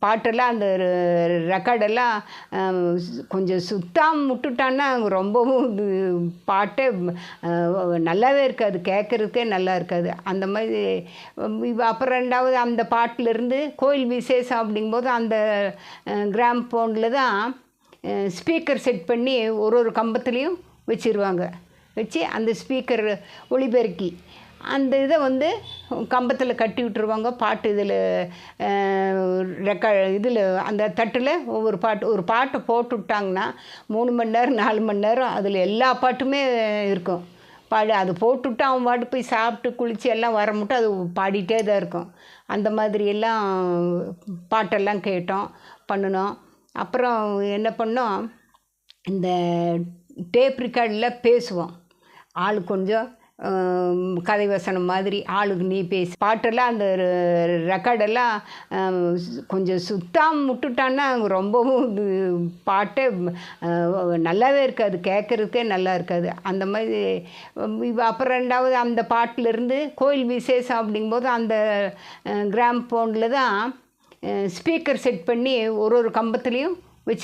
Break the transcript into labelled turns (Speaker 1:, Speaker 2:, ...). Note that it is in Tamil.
Speaker 1: பாட்டெல்லாம் அந்த ரெக்கார்டெல்லாம் கொஞ்சம் சுத்தாம விட்டுட்டான்னா ரொம்பவும் இது பாட்டே நல்லாவே இருக்காது, கேட்குறதுக்கே நல்லா இருக்காது. அந்த மாதிரி அப்புறம் 2வது அந்த பாட்டிலேருந்து கோயில் விசேஷம் அப்படிங்கும்போது அந்த கிராம்ஃபோனில் தான் ஸ்பீக்கர் செட் பண்ணி ஒரு கம்பத்துலேயும் வச்சுருவாங்க. வச்சு அந்த ஸ்பீக்கர் ஒலிபெருக்கி அந்த இதை கம்பத்தில் கட்டி விட்டுருவாங்க. பாட்டு இதில் அந்த தட்டில் ஒரு பாட்டை போட்டு விட்டாங்கன்னா 3 மணி நேரம் 4 மணி நேரம் அதில் எல்லா பாட்டுமே இருக்கும். அது போட்டுவிட்டு அவன் பாட்டு போய் சாப்பிட்டு குளித்து எல்லாம் வர மட்டும் அது பாடிட்டே தான் இருக்கும். அந்த மாதிரியெல்லாம் பாட்டெல்லாம் கேட்டோம், பண்ணினோம். அப்புறம் என்ன பண்ணோம், இந்த டேப் ரெக்கார்டில் பேசுவோம். ஆள் கொஞ்சம் கதை வசனம் மாதிரி ஆளுக்கு நீ பேசி பாட்டெல்லாம் அந்த ரெக்கார்டெல்லாம் கொஞ்சம் சுத்தாம விட்டுட்டான்னா ரொம்பவும் இது பாட்டே நல்லாவே இருக்காது, கேட்குறதுக்கே நல்லா இருக்காது. அந்த மாதிரி அப்புறம் 2வது அந்த பாட்டிலேருந்து கோயில் விசேஷம் அப்படிங்கும்போது அந்த கிராம்ஃபோனில் தான் ஸ்பீக்கர் செட் பண்ணி ஒரு கம்பத்துலேயும் வச்சுருவாங்க.